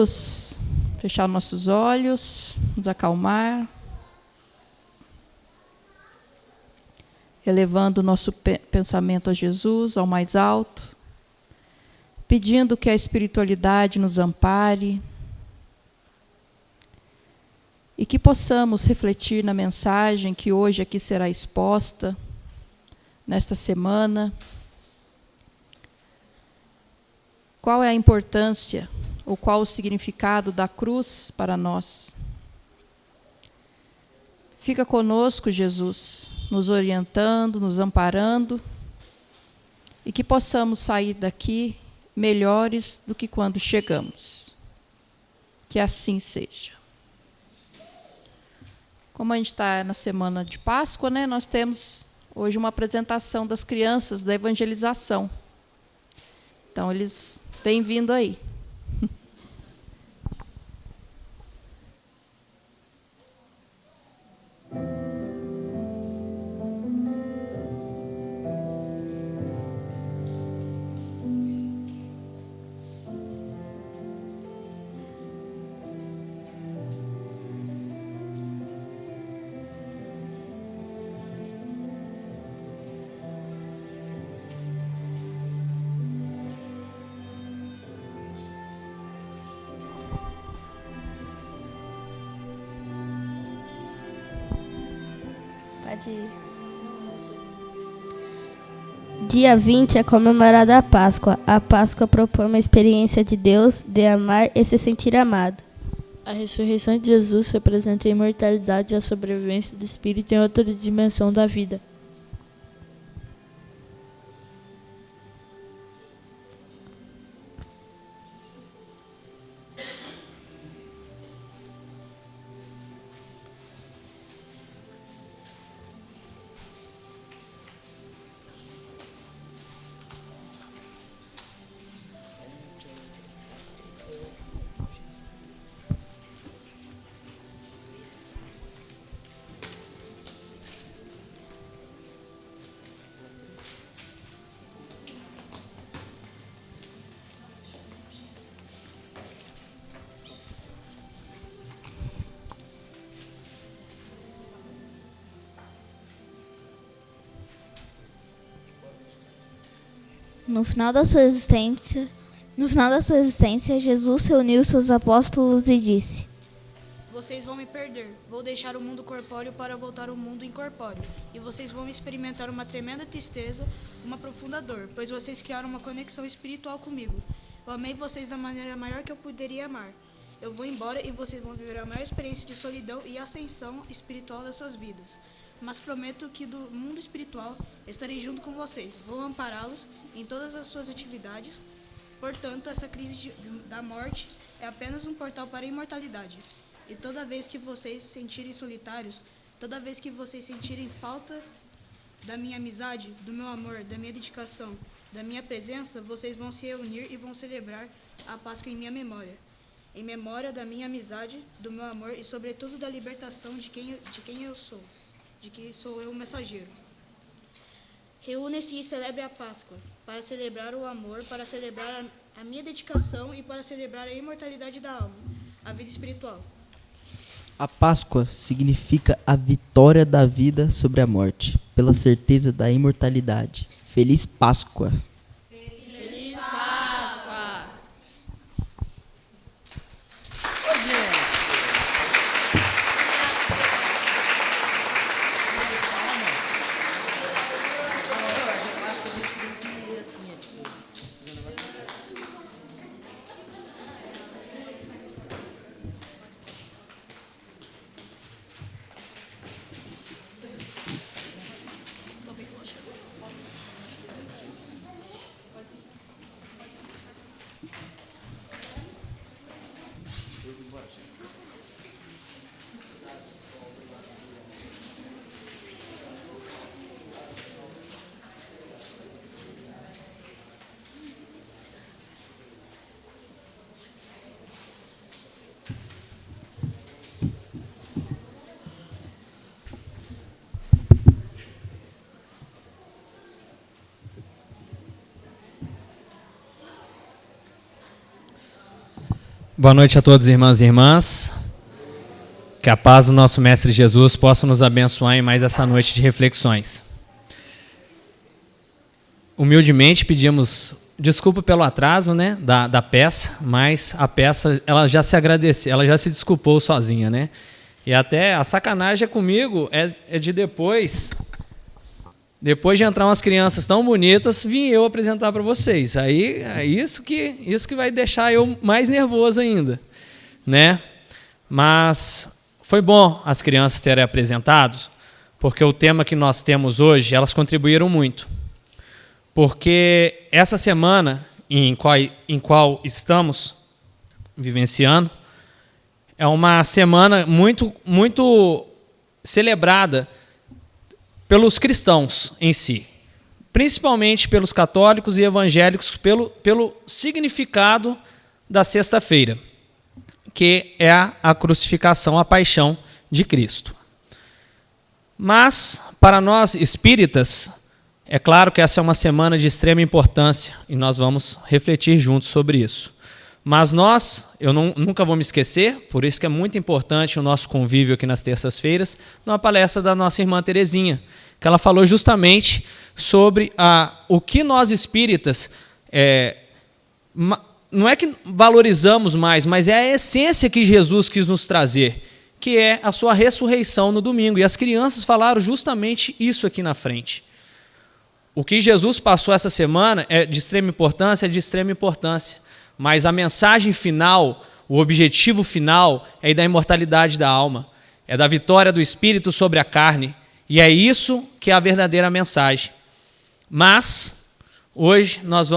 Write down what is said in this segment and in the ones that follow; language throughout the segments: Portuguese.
Vamos fechar nossos olhos, nos acalmar, elevando o nosso pensamento a Jesus, ao mais alto, pedindo que a espiritualidade nos ampare e que possamos refletir na mensagem que hoje aqui será exposta, nesta semana. Qual é a importância ou qual o significado da cruz para nós? Fica conosco, Jesus, nos orientando, nos amparando, e que possamos sair daqui melhores do que quando chegamos. Que assim seja. Como a gente está na semana de Páscoa, né, nós temos hoje uma apresentação das crianças da evangelização. Então, eles têm vindo aí. Dia 20 é comemorada a Páscoa. A Páscoa propõe uma experiência de Deus, de amar e se sentir amado. A ressurreição de Jesus representa a imortalidade e a sobrevivência do espírito em outra dimensão da vida. No final da sua existência, Jesus reuniu seus apóstolos e disse: Vocês vão me perder. Vou deixar o mundo corpóreo para voltar ao mundo incorpóreo. E vocês vão experimentar uma tremenda tristeza, uma profunda dor, pois vocês criaram uma conexão espiritual comigo. Eu amei vocês da maneira maior que eu poderia amar. Eu vou embora e vocês vão viver a maior experiência de solidão e ascensão espiritual das suas vidas. Mas prometo que do mundo espiritual estarei junto com vocês. Vou ampará-los em todas as suas atividades. Portanto, essa crise da morte é apenas um portal para a imortalidade. E toda vez que vocês se sentirem solitários, toda vez que vocês sentirem falta da minha amizade, do meu amor, da minha dedicação, da minha presença, vocês vão se reunir e vão celebrar a Páscoa em minha memória. Em memória da minha amizade, do meu amor e, sobretudo, da libertação de quem eu sou, de que sou eu o mensageiro. Reúne-se e celebre a Páscoa, para celebrar o amor, para celebrar a minha dedicação e para celebrar a imortalidade da alma, a vida espiritual. A Páscoa significa a vitória da vida sobre a morte, pela certeza da imortalidade. Feliz Páscoa! Feliz Páscoa! Boa noite a todos, irmãs e irmãs. Que a paz do nosso Mestre Jesus possa nos abençoar em mais essa noite de reflexões. Humildemente pedimos desculpa pelo atraso, né, da peça, mas a peça ela já se agradeceu, ela já se desculpou sozinha, né? E até a sacanagem comigo é de depois de entrar umas crianças tão bonitas, vim eu apresentar para vocês. Aí é isso que vai deixar eu mais nervoso ainda, né? Mas foi bom as crianças terem apresentado, porque o tema que nós temos hoje, elas contribuíram muito. Porque essa semana em qual estamos vivenciando é uma semana muito, muito celebrada pelos cristãos em si, principalmente pelos católicos e evangélicos, pelo significado da sexta-feira, que é a crucificação, a paixão de Cristo. Mas, para nós espíritas, é claro que essa é uma semana de extrema importância e nós vamos refletir juntos sobre isso. Mas eu nunca vou me esquecer, por isso que é muito importante o nosso convívio aqui nas terças-feiras, numa palestra da nossa irmã Terezinha, que ela falou justamente sobre o que nós espíritas, não é que valorizamos mais, mas é a essência que Jesus quis nos trazer, que é a sua ressurreição no domingo. E as crianças falaram justamente isso aqui na frente. O que Jesus passou essa semana é de extrema importância, mas a mensagem final, o objetivo final é da imortalidade da alma, é da vitória do espírito sobre a carne, e é isso que é a verdadeira mensagem. Mas hoje nós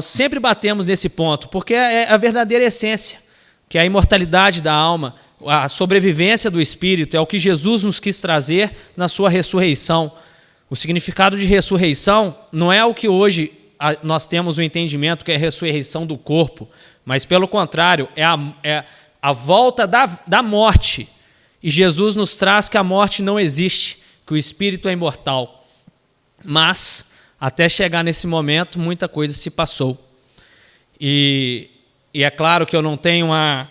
sempre batemos nesse ponto, porque é a verdadeira essência, que é a imortalidade da alma, a sobrevivência do espírito, é o que Jesus nos quis trazer na sua ressurreição. O significado de ressurreição não é o que hoje nós temos o entendimento que é a ressurreição do corpo, mas pelo contrário, é a volta da morte. E Jesus nos traz que a morte não existe, que o espírito é imortal. Mas, até chegar nesse momento, muita coisa se passou. E é claro que eu não tenho a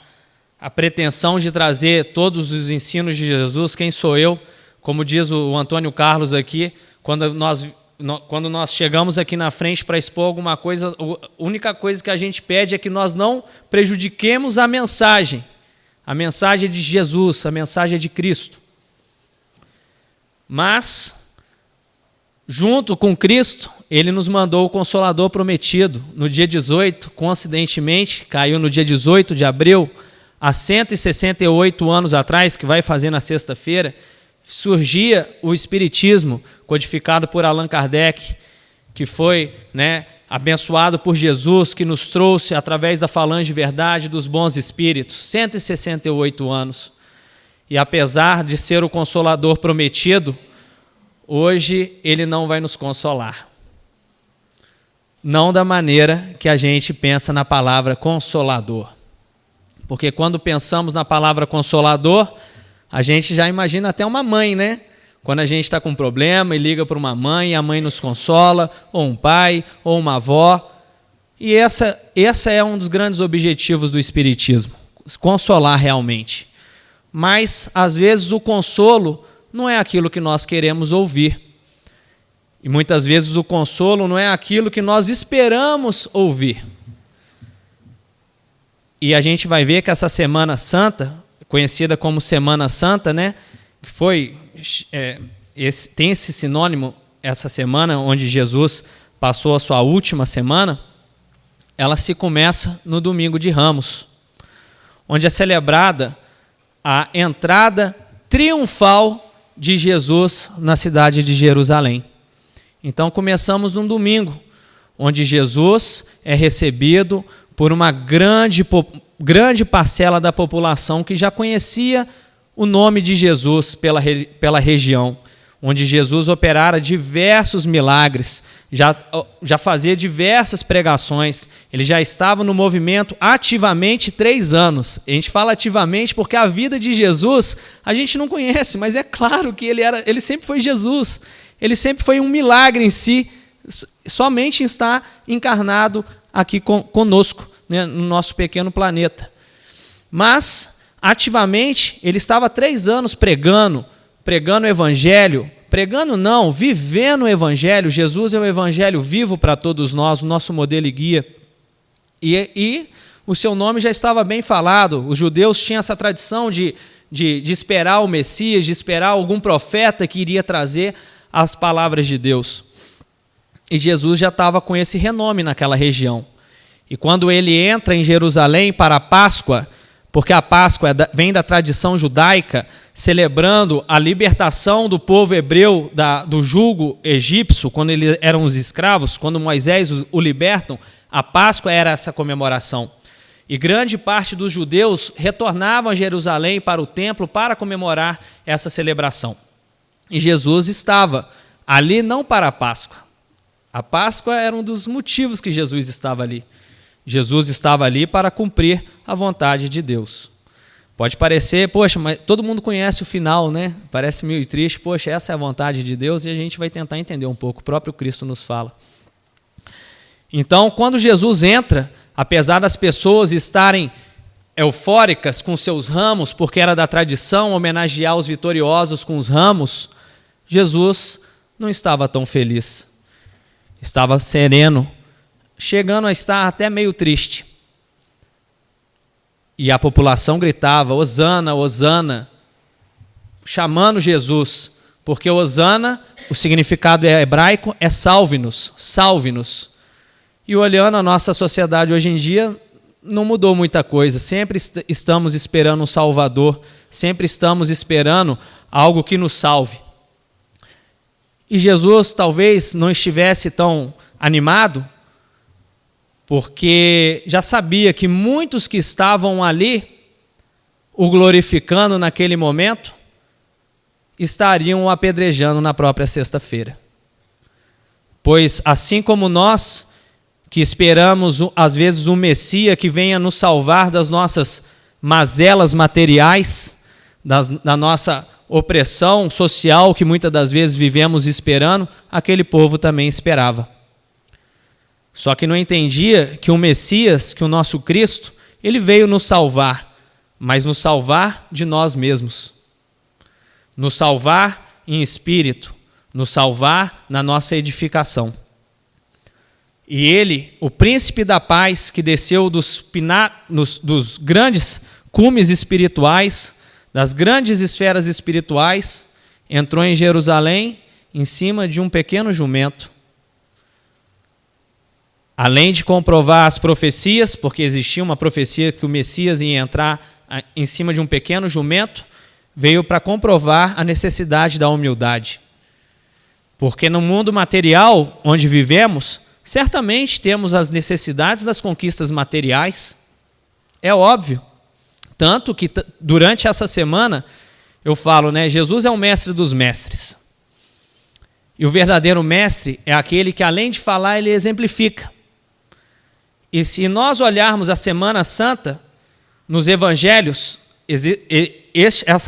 pretensão de trazer todos os ensinos de Jesus. Quem sou eu? Como diz o Antônio Carlos aqui, quando nós chegamos aqui na frente para expor alguma coisa, a única coisa que a gente pede é que nós não prejudiquemos a mensagem de Jesus, a mensagem de Cristo. Mas, junto com Cristo, Ele nos mandou o Consolador prometido. No dia 18, coincidentemente, caiu no dia 18 de abril, há 168 anos atrás, que vai fazer na sexta-feira, surgia o Espiritismo, codificado por Allan Kardec, que foi, abençoado por Jesus, que nos trouxe, através da falange de verdade dos bons espíritos, 168 anos. E apesar de ser o Consolador prometido, hoje ele não vai nos consolar. Não da maneira que a gente pensa na palavra Consolador. Porque quando pensamos na palavra Consolador, a gente já imagina até uma mãe, né? Quando a gente está com um problema e liga para uma mãe, e a mãe nos consola, ou um pai, ou uma avó. E essa é um dos grandes objetivos do Espiritismo, consolar realmente. Mas, às vezes, o consolo não é aquilo que nós queremos ouvir. E muitas vezes o consolo não é aquilo que nós esperamos ouvir. E a gente vai ver que essa Semana Santa, conhecida como Semana Santa, que foi, tem esse sinônimo, essa semana onde Jesus passou a sua última semana, ela se começa no domingo de Ramos, onde é celebrada a entrada triunfal de Jesus na cidade de Jerusalém. Então começamos num domingo, onde Jesus é recebido por uma grande parcela da população que já conhecia o nome de Jesus pela região, onde Jesus operara diversos milagres, já fazia diversas pregações, ele já estava no movimento ativamente 3 anos. A gente fala ativamente porque a vida de Jesus a gente não conhece, mas é claro que ele sempre foi Jesus, ele sempre foi um milagre em si, somente está encarnado aqui conosco, né, no nosso pequeno planeta. Mas, ativamente, ele estava 3 anos pregando o evangelho, vivendo o evangelho. Jesus é o evangelho vivo para todos nós, o nosso modelo e guia. E o seu nome já estava bem falado. Os judeus tinham essa tradição de esperar o Messias, de esperar algum profeta que iria trazer as palavras de Deus. E Jesus já estava com esse renome naquela região. E quando ele entra em Jerusalém para a Páscoa, porque a Páscoa vem da tradição judaica, celebrando a libertação do povo hebreu do jugo egípcio, quando eles eram os escravos, quando Moisés o libertam, a Páscoa era essa comemoração. E grande parte dos judeus retornavam a Jerusalém para o templo para comemorar essa celebração. E Jesus estava ali não para a Páscoa. A Páscoa era um dos motivos que Jesus estava ali. Jesus estava ali para cumprir a vontade de Deus. Pode parecer, poxa, mas todo mundo conhece o final, né? Parece meio triste, poxa, essa é a vontade de Deus, e a gente vai tentar entender um pouco. O próprio Cristo nos fala. Então, quando Jesus entra, apesar das pessoas estarem eufóricas com seus ramos, porque era da tradição homenagear os vitoriosos com os ramos, Jesus não estava tão feliz. Estava sereno, chegando a estar até meio triste. E a população gritava, Hosana, Hosana, chamando Jesus, porque Hosana, o significado hebraico é salve-nos, salve-nos. E olhando a nossa sociedade hoje em dia, não mudou muita coisa. Sempre estamos esperando um Salvador, sempre estamos esperando algo que nos salve. E Jesus talvez não estivesse tão animado, porque já sabia que muitos que estavam ali, o glorificando naquele momento, estariam o apedrejando na própria sexta-feira. Pois assim como nós, que esperamos às vezes um Messias que venha nos salvar das nossas mazelas materiais, da nossa opressão social que muitas das vezes vivemos esperando, aquele povo também esperava. Só que não entendia que o Messias, que o nosso Cristo, ele veio nos salvar, mas nos salvar de nós mesmos. Nos salvar em espírito, nos salvar na nossa edificação. E ele, o príncipe da paz, que desceu dos grandes cumes espirituais, das grandes esferas espirituais, entrou em Jerusalém em cima de um pequeno jumento. Além de comprovar as profecias, porque existia uma profecia que o Messias ia entrar em cima de um pequeno jumento, veio para comprovar a necessidade da humildade. Porque no mundo material onde vivemos, certamente temos as necessidades das conquistas materiais, é óbvio. Tanto que durante essa semana eu falo, né, Jesus é o mestre dos mestres. E o verdadeiro mestre é aquele que, além de falar, ele exemplifica. E se nós olharmos a Semana Santa, nos Evangelhos,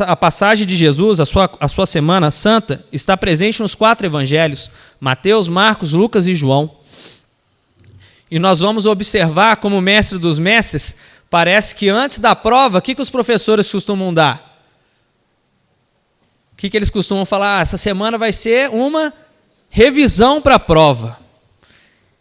a passagem de Jesus, a sua Semana Santa, está presente nos 4 Evangelhos, Mateus, Marcos, Lucas e João. E nós vamos observar como mestre dos mestres, parece que antes da prova, o que os professores costumam dar? O que eles costumam falar? Essa semana vai ser uma revisão para a prova.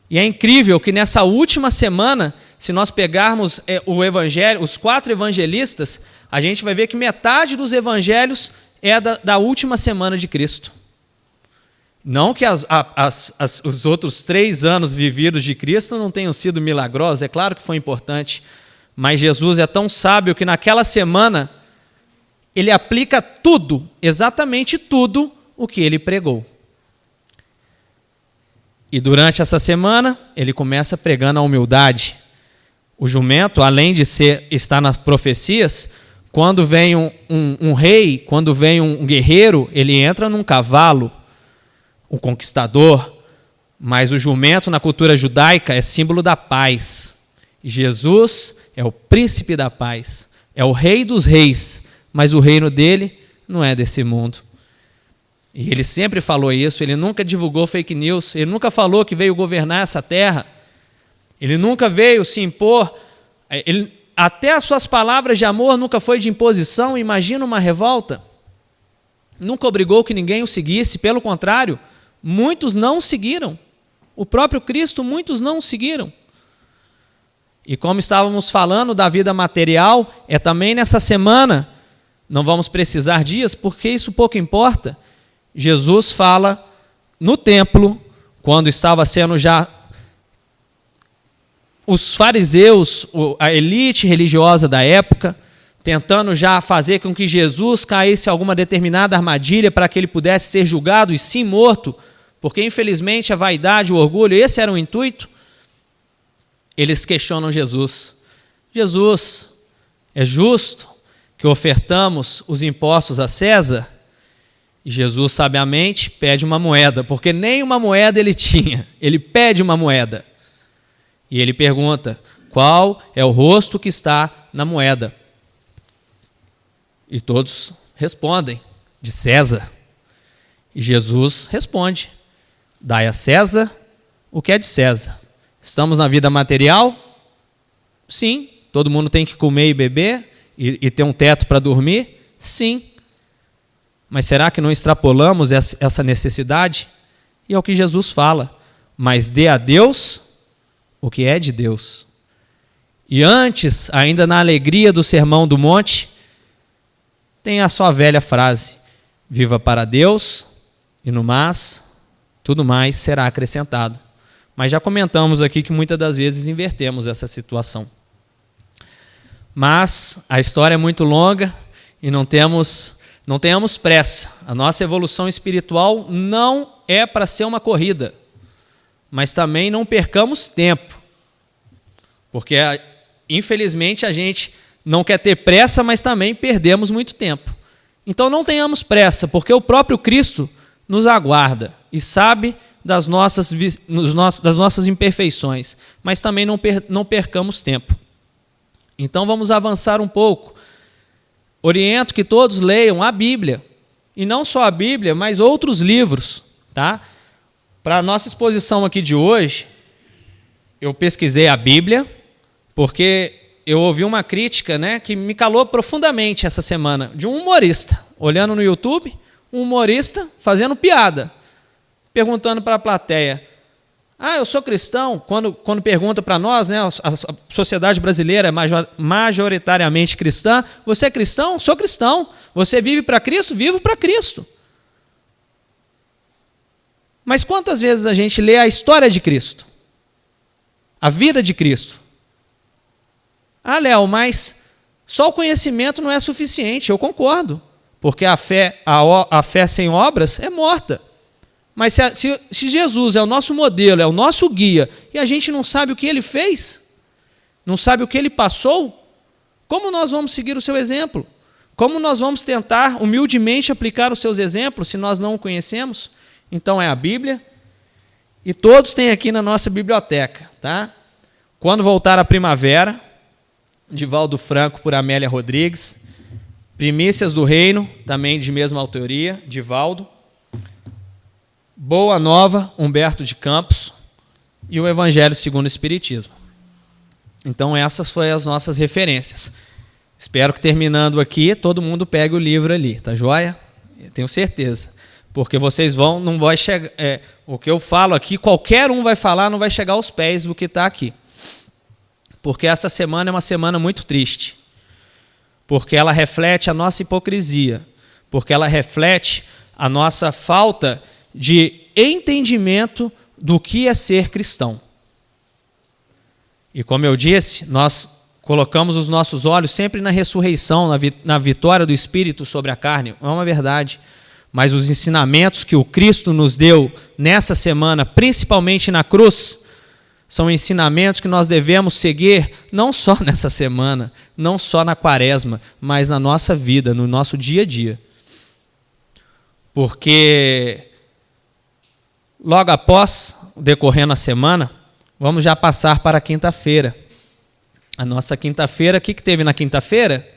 E é incrível que nessa última semana, se nós pegarmos o evangelho, os 4 evangelistas, a gente vai ver que metade dos evangelhos é da última semana de Cristo. Não que os outros 3 anos vividos de Cristo não tenham sido milagrosos, é claro que foi importante, mas Jesus é tão sábio que naquela semana ele aplica tudo, exatamente tudo o que ele pregou. E durante essa semana, ele começa pregando a humildade. O jumento, além de estar nas profecias, quando vem um rei, quando vem um guerreiro, ele entra num cavalo, um conquistador. Mas o jumento, na cultura judaica, é símbolo da paz. E Jesus é o príncipe da paz, é o rei dos reis, mas o reino dele não é desse mundo. E ele sempre falou isso, ele nunca divulgou fake news, ele nunca falou que veio governar essa terra. Ele nunca veio se impor, até as suas palavras de amor nunca foi de imposição. Imagina uma revolta. Nunca obrigou que ninguém o seguisse, pelo contrário, muitos não o seguiram. O próprio Cristo, muitos não o seguiram. E como estávamos falando da vida material, é também nessa semana, não vamos precisar dias, porque isso pouco importa. Jesus fala no templo, quando estava sendo já os fariseus, a elite religiosa da época, tentando já fazer com que Jesus caísse em alguma determinada armadilha para que ele pudesse ser julgado e sim morto, porque infelizmente a vaidade, o orgulho, esse era o intuito. Eles questionam Jesus. Jesus, é justo que ofertamos os impostos a César? E Jesus, sabiamente, pede uma moeda, porque nem uma moeda ele tinha. Ele pede uma moeda. E ele pergunta, qual é o rosto que está na moeda? E todos respondem, de César. E Jesus responde, dai a César o que é de César. Estamos na vida material? Sim. Todo mundo tem que comer e beber e ter um teto para dormir? Sim. Mas será que não extrapolamos essa necessidade? E é o que Jesus fala. Mas dê a Deus o que é de Deus. E antes, ainda na alegria do Sermão do Monte, tem a sua velha frase, viva para Deus e no mais, tudo mais será acrescentado. Mas já comentamos aqui que muitas das vezes invertemos essa situação. Mas a história é muito longa e não tenhamos pressa. A nossa evolução espiritual não é para ser uma corrida, mas também não percamos tempo. Porque, infelizmente, a gente não quer ter pressa, mas também perdemos muito tempo. Então não tenhamos pressa, porque o próprio Cristo nos aguarda e sabe das nossas imperfeições, mas também não percamos tempo. Então vamos avançar um pouco. Oriento que todos leiam a Bíblia, e não só a Bíblia, mas outros livros. Tá? Para a nossa exposição aqui de hoje, eu pesquisei a Bíblia, porque eu ouvi uma crítica, né, que me calou profundamente essa semana, de um humorista, olhando no YouTube, um humorista fazendo piada, perguntando para a plateia, eu sou cristão, quando pergunta para nós, né, a sociedade brasileira é majoritariamente cristã, você é cristão? Sou cristão. Você vive para Cristo? Vivo para Cristo. Mas quantas vezes a gente lê a história de Cristo? A vida de Cristo? Léo, mas só o conhecimento não é suficiente, eu concordo, porque a fé sem obras é morta. Mas se Jesus é o nosso modelo, é o nosso guia, e a gente não sabe o que ele fez, não sabe o que ele passou, como nós vamos seguir o seu exemplo? Como nós vamos tentar humildemente aplicar os seus exemplos se nós não o conhecemos? Então é a Bíblia, e todos têm aqui na nossa biblioteca. Tá? Quando voltar a primavera, de Valdo Franco por Amélia Rodrigues, Primícias do Reino, também de mesma autoria, de Valdo, Boa Nova, Humberto de Campos, e o Evangelho segundo o Espiritismo. Então essas foram as nossas referências. Espero que terminando aqui, todo mundo pegue o livro ali, tá joia? Eu tenho certeza. Porque vocês não vai chegar... o que eu falo aqui, qualquer um vai falar, não vai chegar aos pés do que está aqui. Porque essa semana é uma semana muito triste. Porque ela reflete a nossa hipocrisia. Porque ela reflete a nossa falta de entendimento do que é ser cristão. E como eu disse, nós colocamos os nossos olhos sempre na ressurreição, na vitória do Espírito sobre a carne. É uma verdade. Mas os ensinamentos que o Cristo nos deu nessa semana, principalmente na cruz, são ensinamentos que nós devemos seguir não só nessa semana, não só na quaresma, mas na nossa vida, no nosso dia a dia. Porque logo após, decorrendo a semana, vamos já passar para a quinta-feira. A nossa quinta-feira, o que teve na quinta-feira?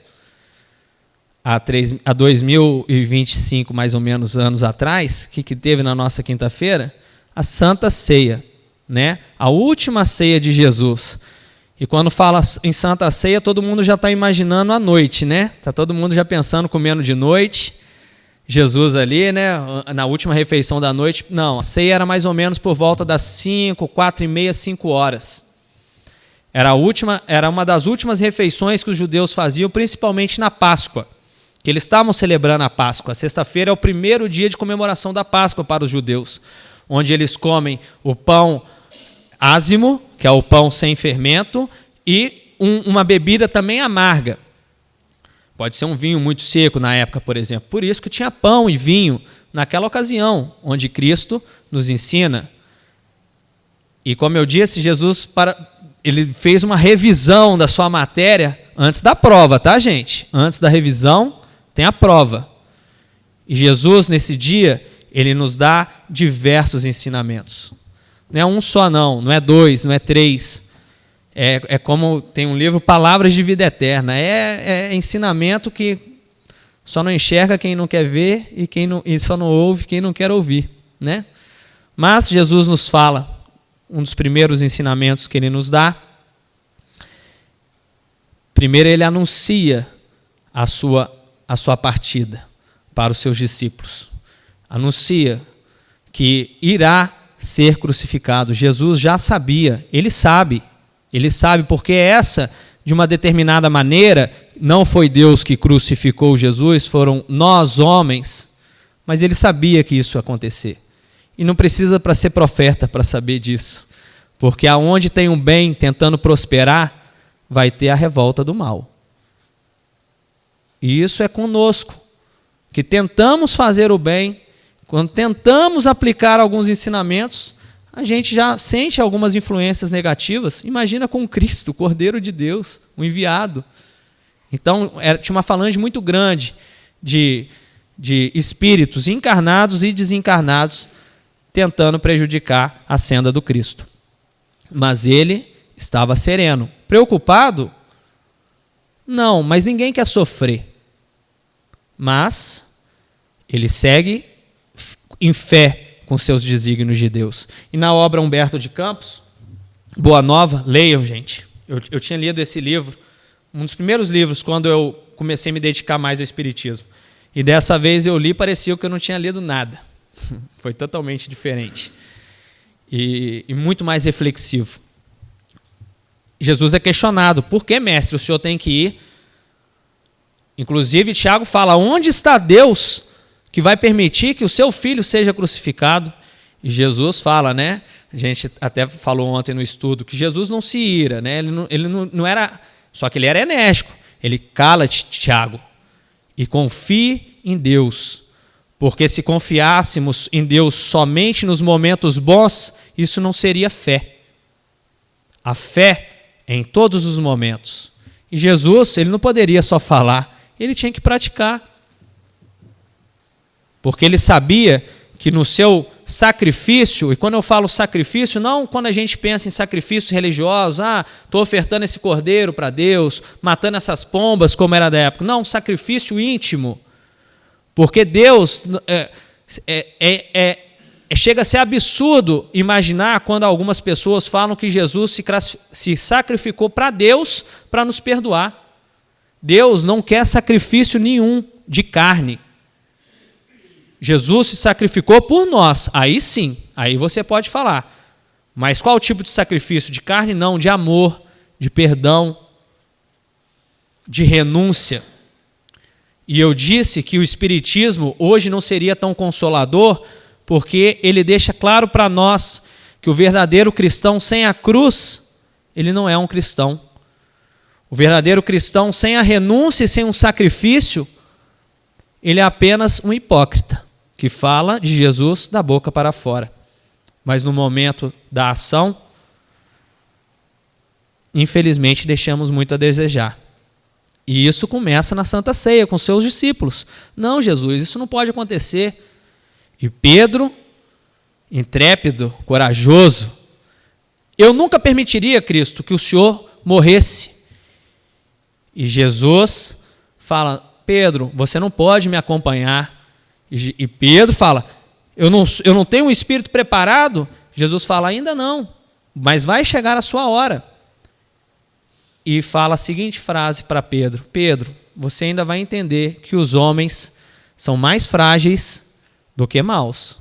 Há 2025, mais ou menos, anos atrás, o que teve na nossa quinta-feira? A Santa Ceia. né? A última ceia de Jesus. E quando fala em Santa Ceia, todo mundo já está imaginando a noite, né? Está todo mundo já pensando, comendo de noite. Jesus ali, né? Na última refeição da noite. Não, a ceia era mais ou menos por volta das 5, 4h30, 5 horas. Era uma das últimas refeições que os judeus faziam, principalmente na Páscoa, que eles estavam celebrando a Páscoa. A sexta-feira é o primeiro dia de comemoração da Páscoa para os judeus, onde eles comem o pão ázimo, que é o pão sem fermento, e uma bebida também amarga. Pode ser um vinho muito seco na época, por exemplo. Por isso que tinha pão e vinho naquela ocasião, onde Cristo nos ensina. E como eu disse, Jesus ele fez uma revisão da sua matéria antes da prova, tá, gente? Antes da revisão, tem a prova. E Jesus, nesse dia, ele nos dá diversos ensinamentos. Não é um só não é 2, não é 3. É como tem um livro, Palavras de Vida Eterna. É ensinamento que só não enxerga quem não quer ver e só não ouve quem não quer ouvir, né? Mas Jesus nos fala, um dos primeiros ensinamentos que ele nos dá. Primeiro ele anuncia a sua partida para os seus discípulos. Anuncia que irá ser crucificado. Jesus já sabia, ele sabe porque essa, de uma determinada maneira, não foi Deus que crucificou Jesus, foram nós homens, mas ele sabia que isso ia acontecer. E não precisa para ser profeta para saber disso, porque aonde tem um bem tentando prosperar, vai ter a revolta do mal. E isso é conosco, que tentamos fazer o bem. Quando tentamos aplicar alguns ensinamentos, a gente já sente algumas influências negativas. Imagina com Cristo, o Cordeiro de Deus, o enviado. Então, tinha uma falange muito grande de espíritos encarnados e desencarnados tentando prejudicar a senda do Cristo. Mas ele estava sereno. Preocupado? Não, mas ninguém quer sofrer. Mas ele segue em fé com seus desígnios de Deus. E na obra Humberto de Campos, Boa Nova, leiam, gente. Eu tinha lido esse livro, um dos primeiros livros, quando eu comecei a me dedicar mais ao Espiritismo. E dessa vez eu li, parecia que eu não tinha lido nada. Foi totalmente diferente. E muito mais reflexivo. Jesus é questionado. Por que, mestre, o senhor tem que ir? Inclusive, Tiago fala, onde está Deus que vai permitir que o seu filho seja crucificado? E Jesus fala, né? A gente até falou ontem no estudo, que Jesus não se ira, né? Ele não era... Só que ele era enérgico. Ele cala-te, Tiago, e confie em Deus. Porque se confiássemos em Deus somente nos momentos bons, isso não seria fé. A fé é em todos os momentos. E Jesus, ele não poderia só falar, ele tinha que praticar. Porque ele sabia que no seu sacrifício, e quando eu falo sacrifício, não quando a gente pensa em sacrifícios religiosos, estou ofertando esse cordeiro para Deus, matando essas pombas, como era da época. Não, sacrifício íntimo. Porque Deus, chega a ser absurdo imaginar quando algumas pessoas falam que Jesus se sacrificou para Deus para nos perdoar. Deus não quer sacrifício nenhum de carne. Jesus se sacrificou por nós, aí sim, aí você pode falar. Mas qual tipo de sacrifício? De carne? Não, de amor, de perdão, de renúncia. E eu disse que o Espiritismo hoje não seria tão consolador, porque ele deixa claro para nós que o verdadeiro cristão sem a cruz, ele não é um cristão. O verdadeiro cristão sem a renúncia e sem um sacrifício, ele é apenas um hipócrita, que fala de Jesus da boca para fora. Mas no momento da ação, infelizmente deixamos muito a desejar. E isso começa na Santa Ceia, com seus discípulos. Não, Jesus, isso não pode acontecer. E Pedro, intrépido, corajoso, eu nunca permitiria, Cristo, que o Senhor morresse. E Jesus fala, Pedro, você não pode me acompanhar. E Pedro fala, eu não tenho um espírito preparado? Jesus fala, ainda não, mas vai chegar a sua hora. E fala a seguinte frase para Pedro: Pedro, você ainda vai entender que os homens são mais frágeis do que maus.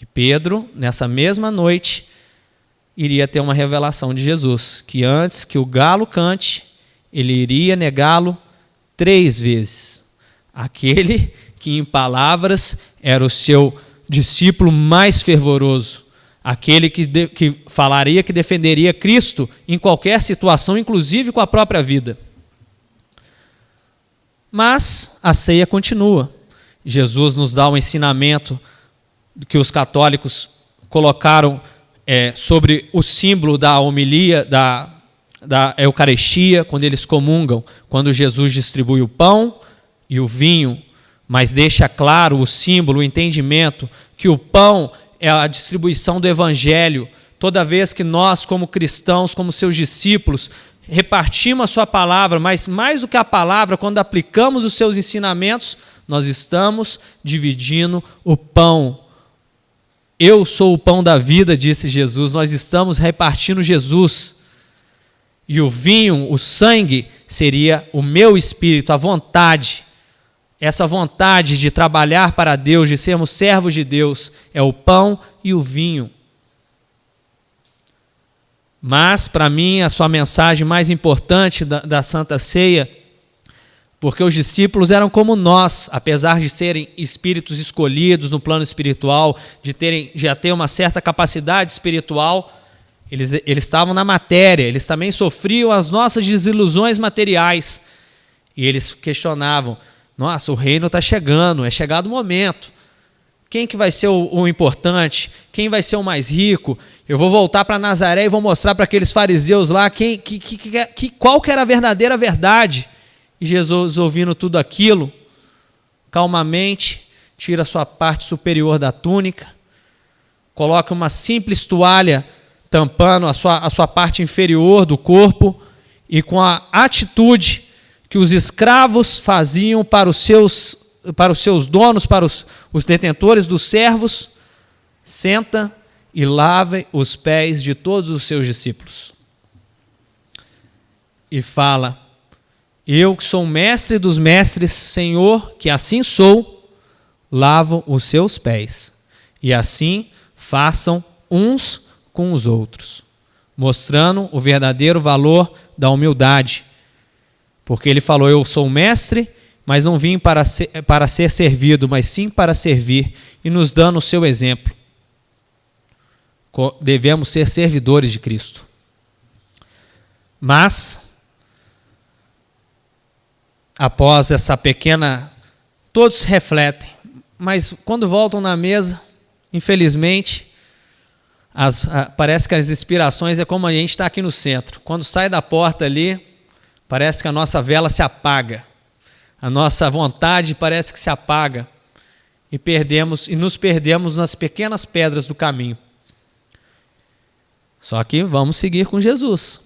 E Pedro, nessa mesma noite, iria ter uma revelação de Jesus, que antes que o galo cante, ele iria negá-lo 3 vezes. Aquele que em palavras era o seu discípulo mais fervoroso, aquele que falaria que defenderia Cristo em qualquer situação, inclusive com a própria vida. Mas a ceia continua. Jesus nos dá um ensinamento que os católicos colocaram sobre o símbolo da homilia, da Eucaristia, quando eles comungam, quando Jesus distribui o pão e o vinho, mas deixa claro o símbolo, o entendimento, que o pão é a distribuição do Evangelho. Toda vez que nós, como cristãos, como seus discípulos, repartimos a sua palavra, mas mais do que a palavra, quando aplicamos os seus ensinamentos, nós estamos dividindo o pão. Eu sou o pão da vida, disse Jesus. Nós estamos repartindo Jesus. E o vinho, o sangue, seria o meu espírito, a vontade. Essa vontade de trabalhar para Deus, de sermos servos de Deus, é o pão e o vinho. Mas, para mim, a sua mensagem mais importante da Santa Ceia, porque os discípulos eram como nós, apesar de serem espíritos escolhidos no plano espiritual, de já ter uma certa capacidade espiritual, eles estavam na matéria, eles também sofriam as nossas desilusões materiais. E eles questionavam: nossa, o reino está chegando, é chegado o momento. Quem que vai ser o importante? Quem vai ser o mais rico? Eu vou voltar para Nazaré e vou mostrar para aqueles fariseus lá qual que era a verdadeira verdade. E Jesus, ouvindo tudo aquilo, calmamente, tira a sua parte superior da túnica, coloca uma simples toalha tampando a sua parte inferior do corpo, e com a atitude que os escravos faziam para os seus donos, para os detentores dos servos, senta e lava os pés de todos os seus discípulos. E fala: eu que sou o mestre dos mestres, Senhor, que assim sou, lavo os seus pés. E assim façam uns com os outros, mostrando o verdadeiro valor da humildade. Porque ele falou: eu sou o mestre, mas não vim para ser servido, mas sim para servir, e nos dando o seu exemplo. Devemos ser servidores de Cristo. Mas, após essa pequena... Todos refletem, mas quando voltam na mesa, infelizmente, parece que as inspirações é como a gente está aqui no centro. Quando sai da porta ali, parece que a nossa vela se apaga. A nossa vontade parece que se apaga. E nos perdemos nas pequenas pedras do caminho. Só que vamos seguir com Jesus.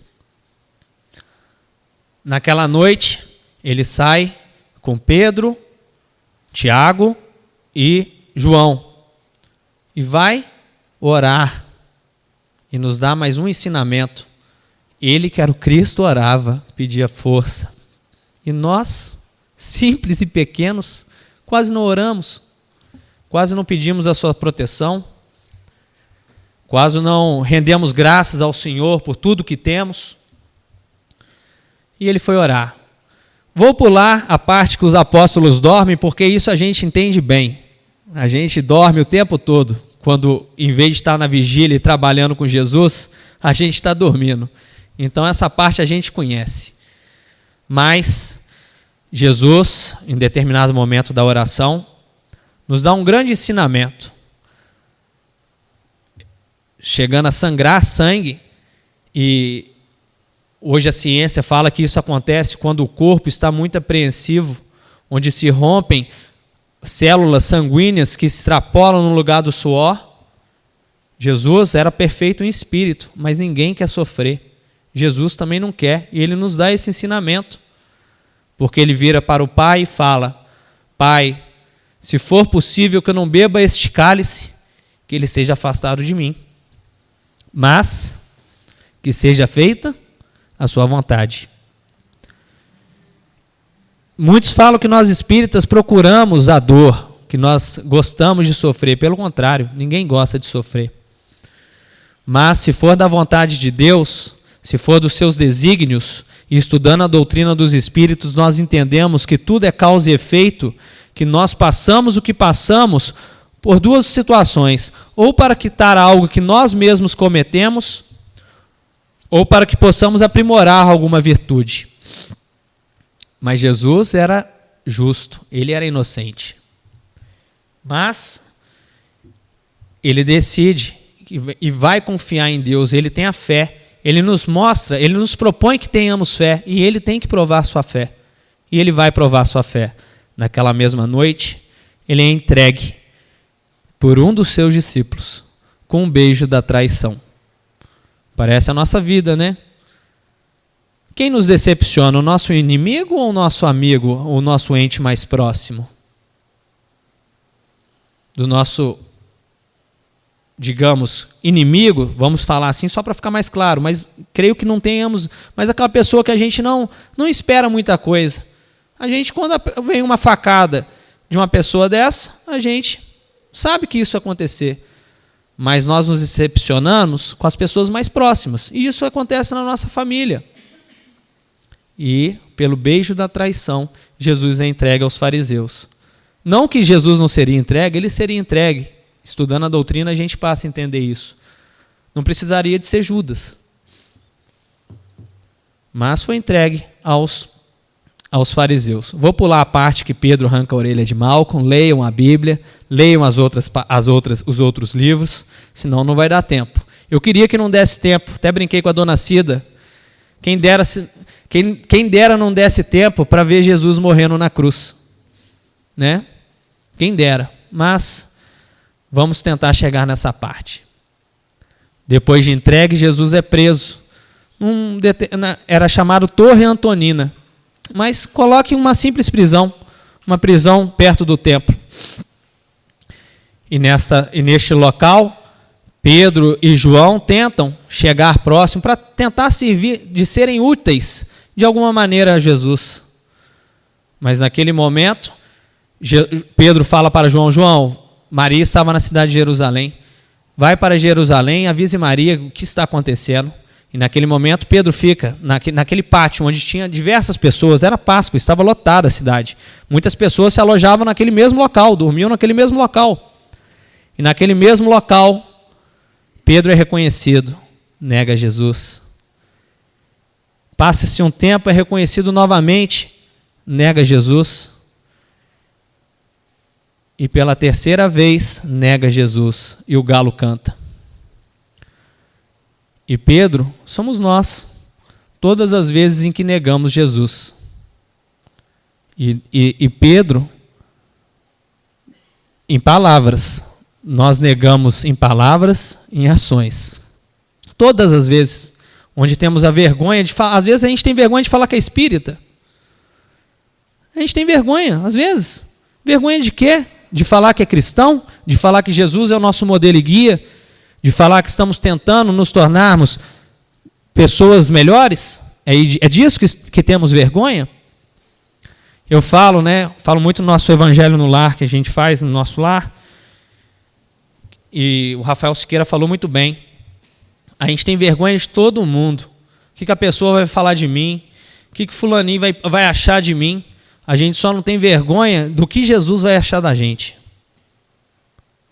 Naquela noite, ele sai com Pedro, Tiago e João. E vai orar. E nos dá mais um ensinamento. Ele, que era o Cristo, orava, pedia força. E nós, simples e pequenos, quase não oramos, quase não pedimos a sua proteção, quase não rendemos graças ao Senhor por tudo que temos. E ele foi orar. Vou pular a parte que os apóstolos dormem, porque isso a gente entende bem. A gente dorme o tempo todo, quando em vez de estar na vigília e trabalhando com Jesus, a gente está dormindo. Então essa parte a gente conhece. Mas Jesus, em determinado momento da oração, nos dá um grande ensinamento. Chegando a sangrar sangue, e hoje a ciência fala que isso acontece quando o corpo está muito apreensivo, onde se rompem células sanguíneas que extrapolam no lugar do suor. Jesus era perfeito em espírito, mas ninguém quer sofrer. Jesus também não quer, e ele nos dá esse ensinamento. Porque ele vira para o Pai e fala: Pai, se for possível que eu não beba este cálice, que ele seja afastado de mim. mas que seja feita a sua vontade. Muitos falam que nós espíritas procuramos a dor, que nós gostamos de sofrer. Pelo contrário, ninguém gosta de sofrer. Mas se for da vontade de Deus, se for dos seus desígnios, e estudando a doutrina dos espíritos, nós entendemos que tudo é causa e efeito, que nós passamos o que passamos por duas situações, ou para quitar algo que nós mesmos cometemos, ou para que possamos aprimorar alguma virtude. Mas Jesus era justo, ele era inocente. Mas ele decide e vai confiar em Deus, ele tem a fé, ele nos mostra, ele nos propõe que tenhamos fé, e ele tem que provar sua fé. E ele vai provar sua fé. Naquela mesma noite, ele é entregue por um dos seus discípulos, com um beijo da traição. Parece a nossa vida, né? Quem nos decepciona, o nosso inimigo ou o nosso amigo, o nosso ente mais próximo? Do nosso, digamos, inimigo, vamos falar assim só para ficar mais claro, mas creio que não tenhamos, mas aquela pessoa que a gente não espera muita coisa. A gente, quando vem uma facada de uma pessoa dessa, a gente sabe que isso vai acontecer. Mas nós nos decepcionamos com as pessoas mais próximas. E isso acontece na nossa família. E, pelo beijo da traição, Jesus é entregue aos fariseus. Não que Jesus não seria entregue, ele seria entregue. Estudando a doutrina, a gente passa a entender isso. Não precisaria de ser Judas. Mas foi entregue aos fariseus. Vou pular a parte que Pedro arranca a orelha de Malcolm, leiam a Bíblia, leiam os outros livros, senão não vai dar tempo. Eu queria que não desse tempo, até brinquei com a dona Cida, quem dera não desse tempo para ver Jesus morrendo na cruz. Né? Quem dera, mas vamos tentar chegar nessa parte. Depois de entregue, Jesus é preso. Era chamado Torre Antonina. Mas coloque uma simples prisão, uma prisão perto do templo. E neste local, Pedro e João tentam chegar próximo para tentar servir, de serem úteis de alguma maneira a Jesus. Mas naquele momento, Pedro fala para João: João, Maria estava na cidade de Jerusalém. Vai para Jerusalém, avise Maria o que está acontecendo. E naquele momento Pedro fica naquele pátio onde tinha diversas pessoas, era Páscoa, estava lotada a cidade. Muitas pessoas se alojavam naquele mesmo local, dormiam naquele mesmo local. E naquele mesmo local, Pedro é reconhecido, nega Jesus. Passa-se um tempo, é reconhecido novamente, nega Jesus. E pela terceira vez, nega Jesus, e o galo canta. E Pedro somos nós, todas as vezes em que negamos Jesus. E Pedro, em palavras, nós negamos em palavras, em ações. Todas as vezes, onde temos a vergonha de falar, às vezes a gente tem vergonha de falar que é espírita. A gente tem vergonha, às vezes. Vergonha de quê? De falar que é cristão, de falar que Jesus é o nosso modelo e guia, de falar que estamos tentando nos tornarmos pessoas melhores? É disso que temos vergonha? Eu falo muito no nosso evangelho no lar, que a gente faz no nosso lar, e o Rafael Siqueira falou muito bem. A gente tem vergonha de todo mundo. O que a pessoa vai falar de mim? O que fulaninho vai achar de mim? A gente só não tem vergonha do que Jesus vai achar da gente.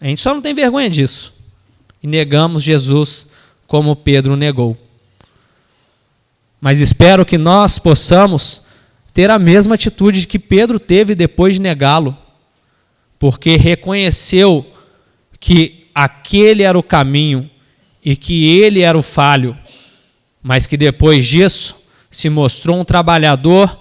A gente só não tem vergonha disso. E negamos Jesus como Pedro negou. Mas espero que nós possamos ter a mesma atitude que Pedro teve depois de negá-lo, porque reconheceu que aquele era o caminho e que ele era o falho, mas que depois disso se mostrou um trabalhador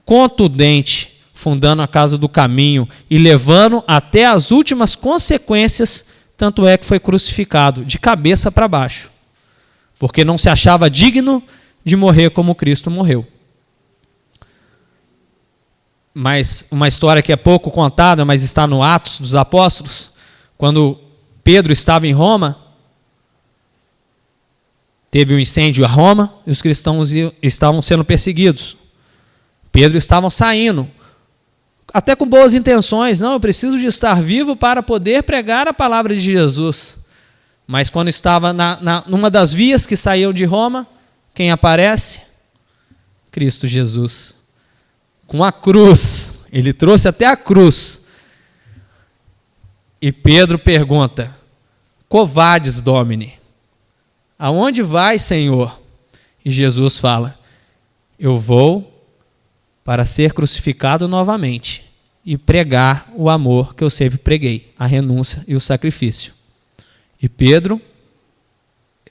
contundente, fundando a casa do caminho e levando até as últimas consequências. Tanto é que foi crucificado de cabeça para baixo, porque não se achava digno de morrer como Cristo morreu. Mas uma história que é pouco contada, mas está no Atos dos Apóstolos, quando Pedro estava em Roma, Teve um incêndio a Roma e os cristãos estavam sendo perseguidos. Pedro estava saindo, até com boas intenções. Não, eu preciso de estar vivo para poder pregar a palavra de Jesus. Mas quando estava numa das vias que saíam de Roma, quem aparece? Cristo Jesus. Com a cruz. Ele trouxe até a cruz. E Pedro pergunta: Covades Domini, aonde vai, Senhor? E Jesus fala: eu vou para ser crucificado novamente e pregar o amor que eu sempre preguei, a renúncia e o sacrifício. E Pedro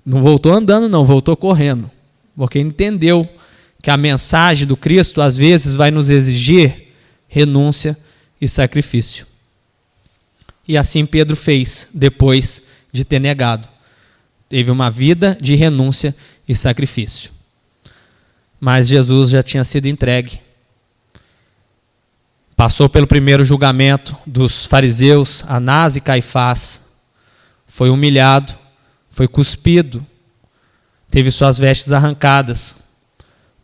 não voltou andando, não, voltou correndo, porque entendeu que a mensagem do Cristo às vezes vai nos exigir renúncia e sacrifício. E assim Pedro fez depois de ter negado. Teve uma vida de renúncia e sacrifício. Mas Jesus já tinha sido entregue. Passou pelo primeiro julgamento dos fariseus, Anás e Caifás. Foi humilhado, foi cuspido, teve suas vestes arrancadas.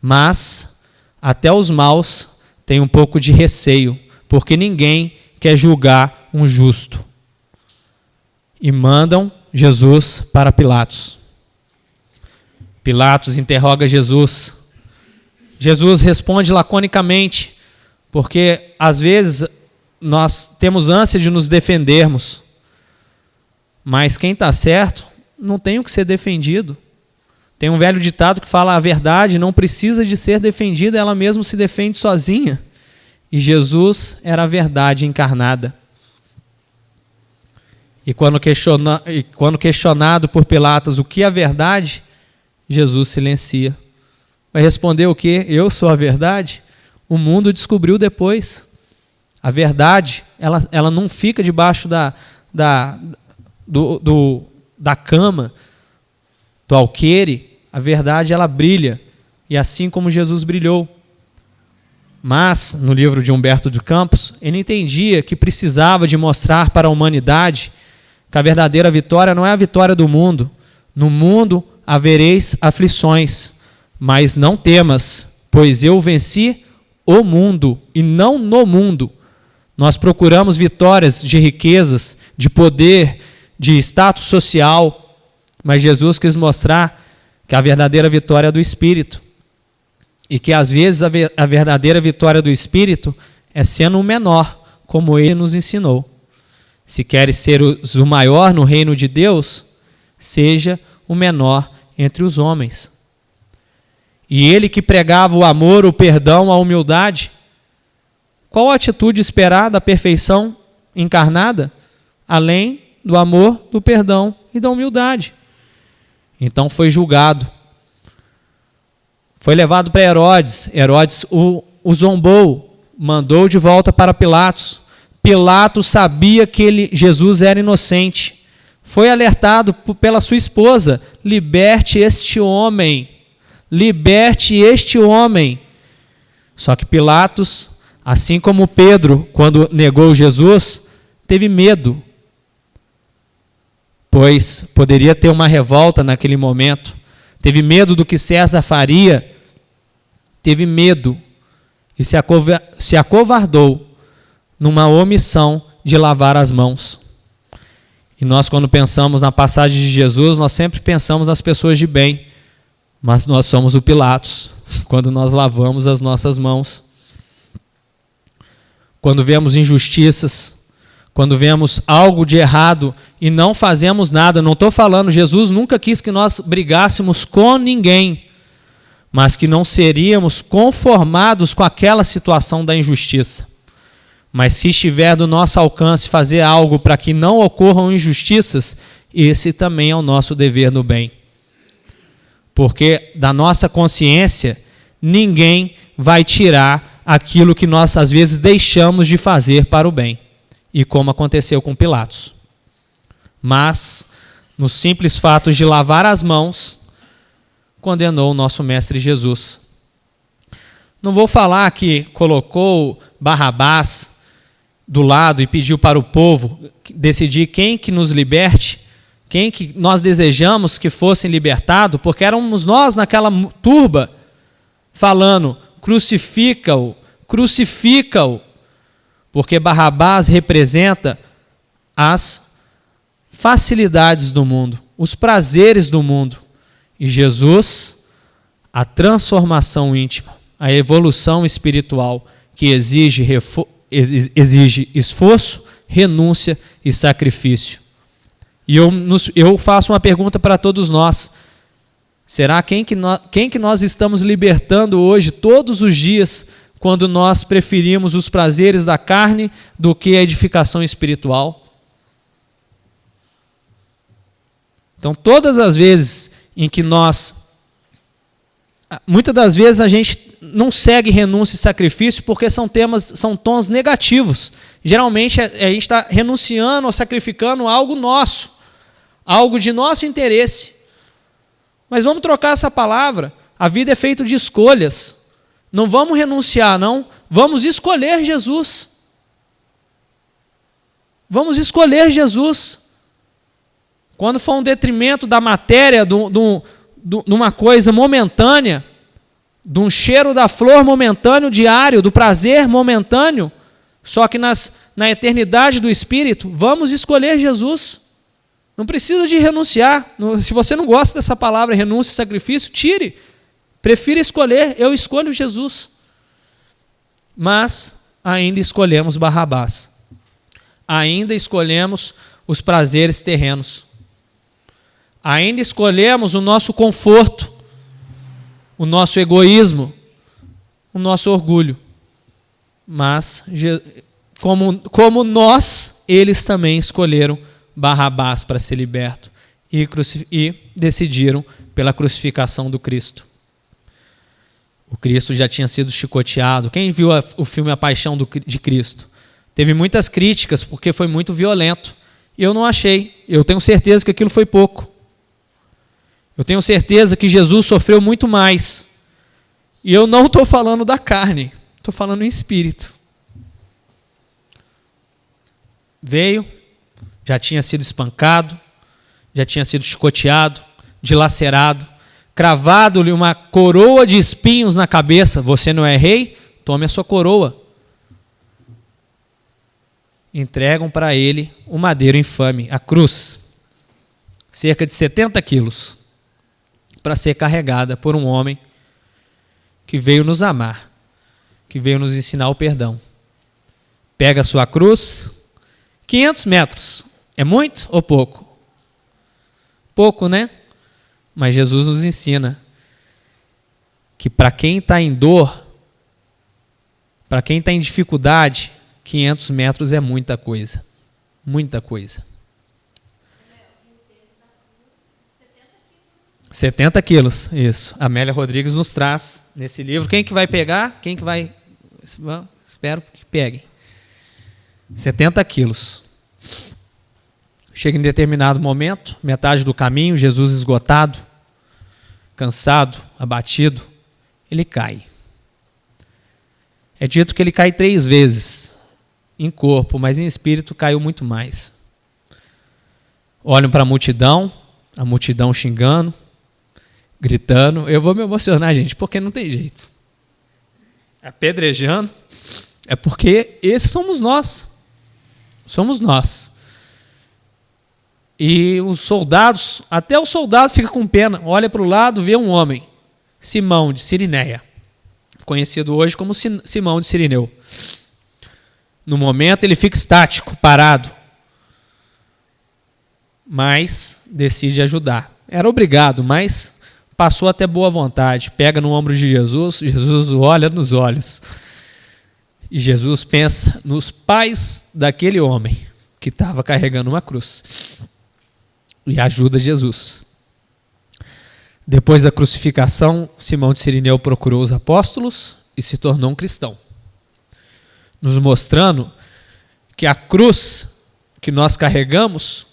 Mas até os maus têm um pouco de receio, porque ninguém quer julgar um justo. E mandam Jesus para Pilatos. Pilatos interroga Jesus. Jesus responde laconicamente, porque às vezes nós temos ânsia de nos defendermos, mas quem está certo não tem o que ser defendido. Tem um velho ditado que fala: a verdade não precisa de ser defendida, ela mesma se defende sozinha. E Jesus era a verdade encarnada. E quando questionado por Pilatos o que é a verdade, Jesus silencia. Vai responder o quê? Eu sou a verdade? O mundo descobriu depois. A verdade, ela não fica debaixo da cama, do alqueire. A verdade, ela brilha. E assim como Jesus brilhou. Mas, no livro de Humberto de Campos, ele entendia que precisava de mostrar para a humanidade que a verdadeira vitória não é a vitória do mundo. No mundo havereis aflições, mas não temas, pois eu venci o mundo e não no mundo. Nós procuramos vitórias de riquezas, de poder, de status social, mas Jesus quis mostrar que a verdadeira vitória é do Espírito. E que às vezes a verdadeira vitória do Espírito é sendo o menor, como ele nos ensinou. Se queres ser o maior no reino de Deus, seja o menor entre os homens. E ele que pregava o amor, o perdão, a humildade, qual a atitude esperar da perfeição encarnada? Além do amor, do perdão e da humildade. Então foi julgado. Foi levado para Herodes. Herodes o zombou, mandou de volta para Pilatos. Pilatos sabia que Jesus era inocente. Foi alertado pela sua esposa: liberte este homem. Liberte este homem. Só que Pilatos, assim como Pedro, quando negou Jesus, teve medo. Pois poderia ter uma revolta naquele momento. Teve medo do que César faria. Teve medo e se acovardou numa omissão de lavar as mãos. E nós, quando pensamos na passagem de Jesus, nós sempre pensamos nas pessoas de bem, mas nós somos o Pilatos, quando nós lavamos as nossas mãos. Quando vemos injustiças, quando vemos algo de errado e não fazemos nada. Não estou falando, Jesus nunca quis que nós brigássemos com ninguém, mas que não seríamos conformados com aquela situação da injustiça. Mas se estiver do nosso alcance fazer algo para que não ocorram injustiças, esse também é o nosso dever no bem. Porque da nossa consciência, ninguém vai tirar aquilo que nós às vezes deixamos de fazer para o bem. E como aconteceu com Pilatos. Mas, no simples fato de lavar as mãos, condenou o nosso Mestre Jesus. Não vou falar que colocou Barrabás do lado e pediu para o povo decidir quem que nos liberte, quem que nós desejamos que fossem libertados, porque éramos nós naquela turba falando, crucifica-o, crucifica-o, porque Barrabás representa as facilidades do mundo, os prazeres do mundo, e Jesus, a transformação íntima, a evolução espiritual, que exige esforço, renúncia e sacrifício. E eu faço uma pergunta para todos nós. Será quem que nós estamos libertando hoje, todos os dias, quando nós preferimos os prazeres da carne do que a edificação espiritual? Então, todas as vezes em que muitas das vezes a gente não segue renúncia e sacrifício porque são tons negativos. Geralmente a gente está renunciando ou sacrificando algo nosso, algo de nosso interesse. Mas vamos trocar essa palavra. A vida é feita de escolhas. Não vamos renunciar, não. Vamos escolher Jesus. Vamos escolher Jesus. Quando for um detrimento da matéria, de uma coisa momentânea, de um cheiro da flor momentâneo diário, do prazer momentâneo, só que na eternidade do Espírito, vamos escolher Jesus. Não precisa de renunciar. Se você não gosta dessa palavra renúncia e sacrifício, tire. Prefira escolher, eu escolho Jesus. Mas ainda escolhemos Barrabás. Ainda escolhemos os prazeres terrenos. Ainda escolhemos o nosso conforto, o nosso egoísmo, o nosso orgulho. Mas, como nós, eles também escolheram Barrabás para ser liberto e decidiram pela crucificação do Cristo. O Cristo já tinha sido chicoteado. Quem viu o filme A Paixão de Cristo? Teve muitas críticas porque foi muito violento. Eu não achei. Eu tenho certeza que aquilo foi pouco. Eu tenho certeza que Jesus sofreu muito mais. E eu não estou falando da carne, estou falando em espírito. Veio, já tinha sido espancado, já tinha sido chicoteado, dilacerado, cravado-lhe uma coroa de espinhos na cabeça. Você não é rei? Tome a sua coroa. Entregam para ele o madeiro infame, a cruz, cerca de 70 quilos, para ser carregada por um homem que veio nos amar, que veio nos ensinar o perdão. Pega a sua cruz, 500 metros, é muito ou pouco? Pouco, né? Mas Jesus nos ensina que para quem está em dor, para quem está em dificuldade, 500 metros é muita coisa. Muita coisa. 70 quilos, isso. A Amélia Rodrigues nos traz nesse livro. Quem que vai pegar? Quem que vai? Espero que pegue. 70 quilos. Chega em determinado momento, metade do caminho, Jesus esgotado, cansado, abatido, ele cai. É dito que ele cai 3 vezes em corpo, mas em espírito caiu muito mais. Olham para a multidão xingando, gritando. Eu vou me emocionar, gente, porque não tem jeito. Apedrejando. É porque esses somos nós. Somos nós. E os soldados, até o soldado fica com pena, olha para o lado, vê um homem, Simão de Cirineia, conhecido hoje como Simão de Cirineu. No momento ele fica estático, parado, mas decide ajudar. Era obrigado, mas passou até boa vontade, pega no ombro de Jesus, Jesus olha nos olhos. E Jesus pensa nos pais daquele homem que estava carregando uma cruz. E ajuda Jesus. Depois da crucificação, Simão de Cirineu procurou os apóstolos e se tornou um cristão. Nos mostrando que a cruz que nós carregamos,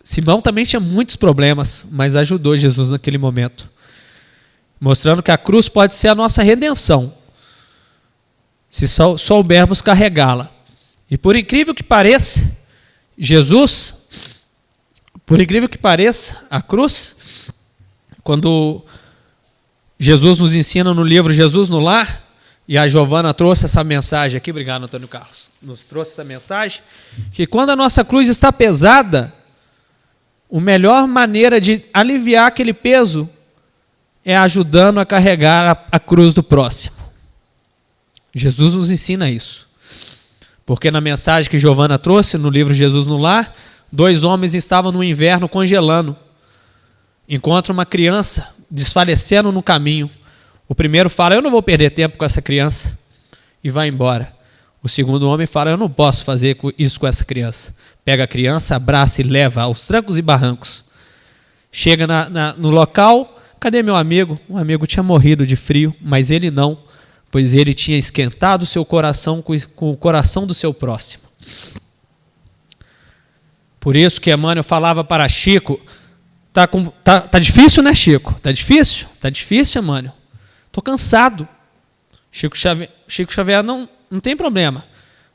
Simão também tinha muitos problemas, mas ajudou Jesus naquele momento. Mostrando que a cruz pode ser a nossa redenção, se soubermos carregá-la. E por incrível que pareça, Jesus, Por incrível que pareça, a cruz, quando Jesus nos ensina no livro Jesus no Lar, e a Giovana trouxe essa mensagem aqui, obrigado, Antônio Carlos, nos trouxe essa mensagem, que quando a nossa cruz está pesada, a melhor maneira de aliviar aquele peso é ajudando a carregar a cruz do próximo. Jesus nos ensina isso. Porque na mensagem que Giovana trouxe, no livro Jesus no Lar, 2 homens estavam no inverno congelando. Encontram uma criança desfalecendo no caminho. O primeiro fala, eu não vou perder tempo com essa criança, e vai embora. O segundo homem fala, eu não posso fazer isso com essa criança. Pega a criança, abraça e leva aos trancos e barrancos. Chega no local, cadê meu amigo? O amigo tinha morrido de frio, mas ele não, pois ele tinha esquentado o seu coração com o coração do seu próximo. Por isso que Emmanuel falava para Chico, tá difícil, né, Chico? Tá difícil? Tá difícil, Emmanuel. Estou cansado. Chico Xavier, não tem problema.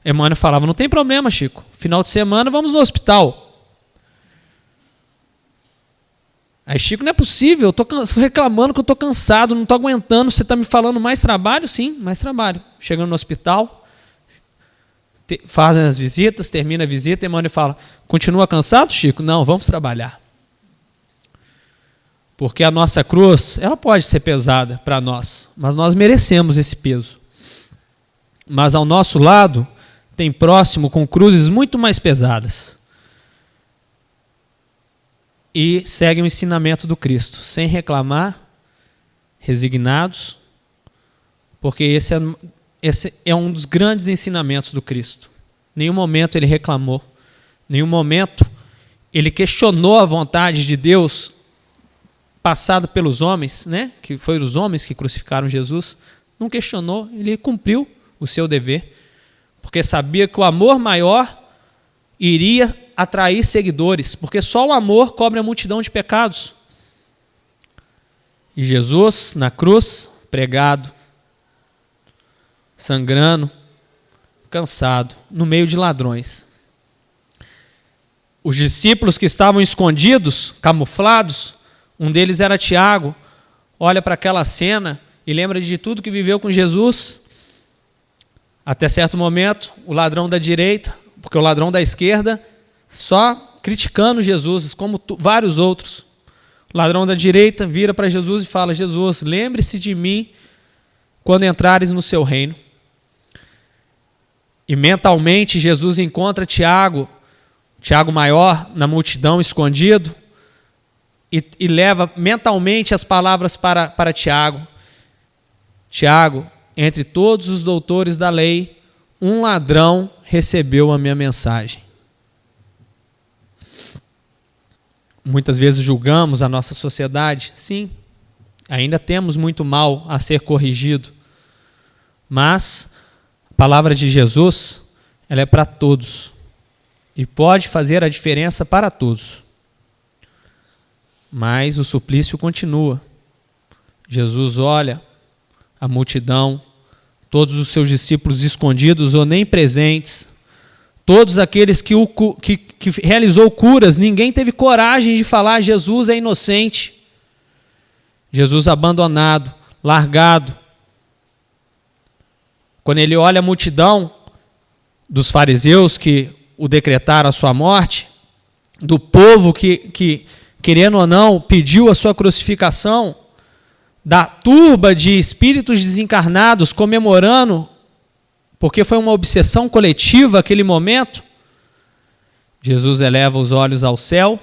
Emmanuel falava, não tem problema, Chico. Final de semana, vamos no hospital. Aí, Chico, não é possível, eu estou reclamando que eu estou cansado, não estou aguentando, você está me falando mais trabalho? Sim, mais trabalho. Chegando no hospital, fazem as visitas, termina a visita, Emmanuel fala, continua cansado, Chico? Não, vamos trabalhar. Porque a nossa cruz, ela pode ser pesada para nós, mas nós merecemos esse peso. Mas ao nosso lado, tem próximo com cruzes muito mais pesadas. E seguem o ensinamento do Cristo, sem reclamar, resignados, porque esse é um dos grandes ensinamentos do Cristo. Nenhum momento ele reclamou, nenhum momento ele questionou a vontade de Deus passado pelos homens, né? Que foram os homens que crucificaram Jesus. Não questionou, ele cumpriu o seu dever, porque sabia que o amor maior iria atrair seguidores, porque só o amor cobre a multidão de pecados. E Jesus, na cruz, pregado, sangrando, cansado, no meio de ladrões. Os discípulos que estavam escondidos, camuflados, um deles era Tiago, olha para aquela cena e lembra de tudo que viveu com Jesus. Até certo momento, o ladrão da direita, porque o ladrão da esquerda, só criticando Jesus, como vários outros. O ladrão da direita vira para Jesus e fala, Jesus, lembre-se de mim quando entrares no seu reino. E mentalmente Jesus encontra Tiago maior, na multidão, escondido, e leva mentalmente as palavras para Tiago. Tiago, entre todos os doutores da lei, um ladrão recebeu a minha mensagem. Muitas vezes julgamos a nossa sociedade. Sim, ainda temos muito mal a ser corrigido. Mas a palavra de Jesus, ela é para todos. E pode fazer a diferença para todos. Mas o suplício continua. Jesus olha a multidão, todos os seus discípulos escondidos ou nem presentes, todos aqueles que realizou curas, ninguém teve coragem de falar, Jesus é inocente. Jesus abandonado, largado. Quando ele olha a multidão dos fariseus que o decretaram a sua morte, do povo que querendo ou não, pediu a sua crucificação, da turba de espíritos desencarnados comemorando, porque foi uma obsessão coletiva aquele momento, Jesus eleva os olhos ao céu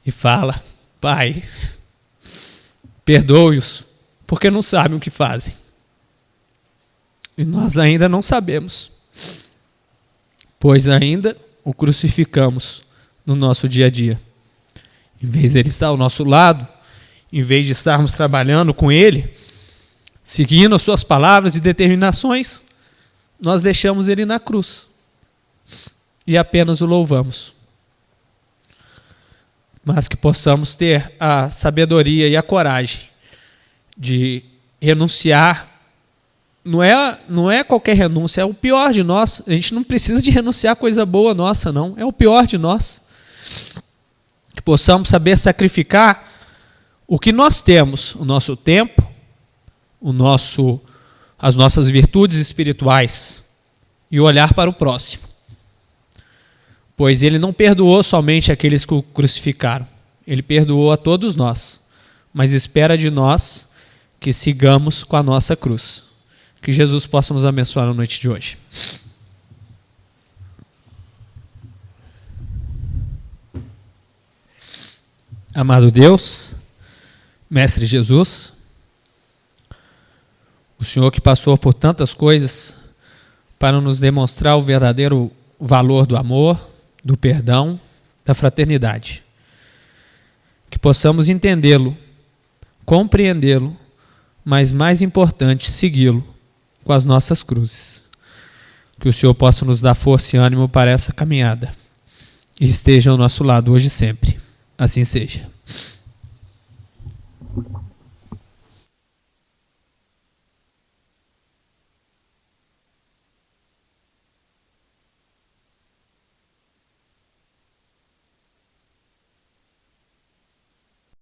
e fala, Pai, perdoe-os, porque não sabem o que fazem. E nós ainda não sabemos, pois ainda o crucificamos no nosso dia a dia. Em vez de ele estar ao nosso lado, em vez de estarmos trabalhando com ele, seguindo as suas palavras e determinações, nós deixamos ele na cruz e apenas o louvamos. Mas que possamos ter a sabedoria e a coragem de renunciar. Não é qualquer renúncia, é o pior de nós. A gente não precisa de renunciar a coisa boa nossa, não. É o pior de nós. possamos saber sacrificar o que nós temos, o nosso tempo, as nossas virtudes espirituais, e olhar para o próximo. Pois ele não perdoou somente aqueles que o crucificaram, ele perdoou a todos nós, mas espera de nós que sigamos com a nossa cruz. Que Jesus possa nos abençoar na noite de hoje. Amado Deus, Mestre Jesus, o Senhor que passou por tantas coisas para nos demonstrar o verdadeiro valor do amor, do perdão, da fraternidade. Que possamos entendê-lo, compreendê-lo, mas mais importante, segui-lo com as nossas cruzes. Que o Senhor possa nos dar força e ânimo para essa caminhada e esteja ao nosso lado hoje e sempre. Assim seja.